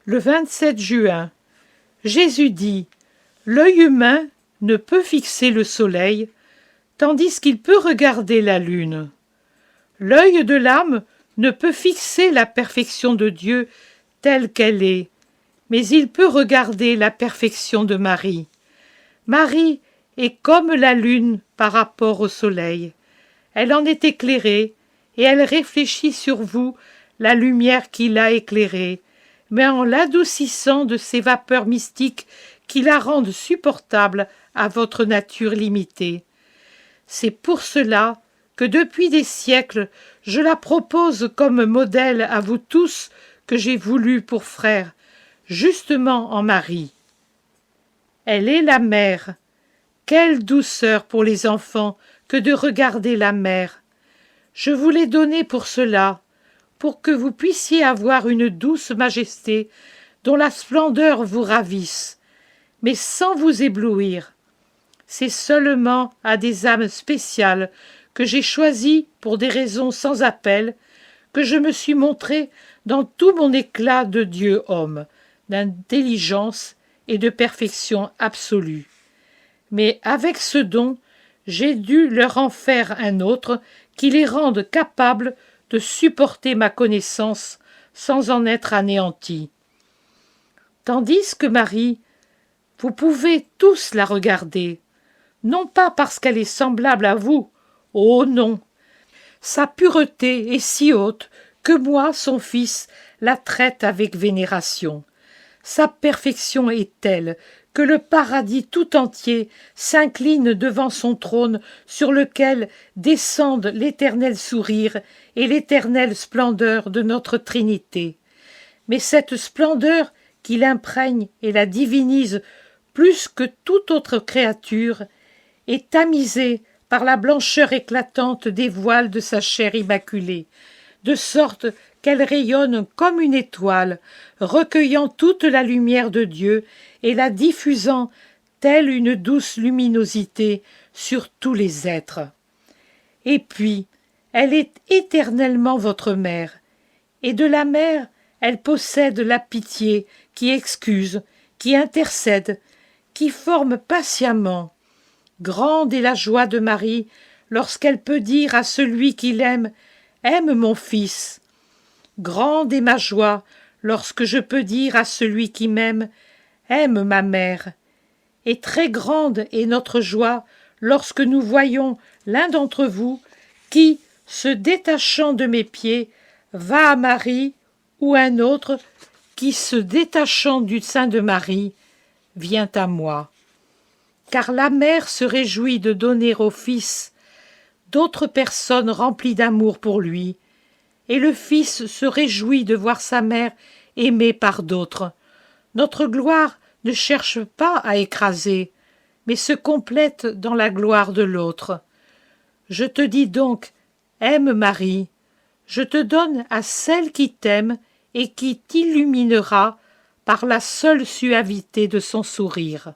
Le 27 juin, Jésus dit « L'œil humain ne peut fixer le soleil, tandis qu'il peut regarder la lune. L'œil de l'âme ne peut fixer la perfection de Dieu telle qu'elle est, mais il peut regarder la perfection de Marie. Marie est comme la lune par rapport au soleil. Elle en est éclairée, et elle réfléchit sur vous la lumière qui l'a éclairée, mais en l'adoucissant de ces vapeurs mystiques qui la rendent supportable à votre nature limitée. C'est pour cela que depuis des siècles, je la propose comme modèle à vous tous que j'ai voulu pour frère, justement en Marie. Elle est la mère. Quelle douceur pour les enfants que de regarder la mère. Je vous l'ai donnée pour cela, pour que vous puissiez avoir une douce majesté dont la splendeur vous ravisse, mais sans vous éblouir. C'est seulement à des âmes spéciales que j'ai choisies pour des raisons sans appel, que je me suis montré dans tout mon éclat de Dieu-homme, d'intelligence et de perfection absolue. Mais avec ce don, j'ai dû leur en faire un autre qui les rende capables de supporter ma connaissance sans en être anéantis. Tandis que Marie, vous pouvez tous la regarder, non pas parce qu'elle est semblable à vous, oh non, sa pureté est si haute que moi, son fils, la traite avec vénération. Sa perfection est telle que le paradis tout entier s'incline devant son trône sur lequel descendent l'éternel sourire et l'éternelle splendeur de notre Trinité. Mais cette splendeur qui l'imprègne et la divinise plus que toute autre créature est tamisée par la blancheur éclatante des voiles de sa chair immaculée, de sorte qu'elle rayonne comme une étoile, recueillant toute la lumière de Dieu et la diffusant telle une douce luminosité sur tous les êtres. Et puis, elle est éternellement votre mère, et de la mère, elle possède la pitié qui excuse, qui intercède, qui forme patiemment. Grande est la joie de Marie lorsqu'elle peut dire à celui qui l'aime « Aime mon fils ». Grande est ma joie lorsque je peux dire à celui qui m'aime « Aime ma mère ». Et très grande est notre joie lorsque nous voyons l'un d'entre vous qui, se détachant de mes pieds, va à Marie, ou un autre qui, se détachant du sein de Marie, vient à moi. Car la mère se réjouit de donner au fils d'autres personnes remplies d'amour pour lui, et le fils se réjouit de voir sa mère aimée par d'autres. Notre gloire ne cherche pas à écraser, mais se complète dans la gloire de l'autre. Je te dis donc, aime Marie, je te donne à celle qui t'aime et qui t'illuminera par la seule suavité de son sourire.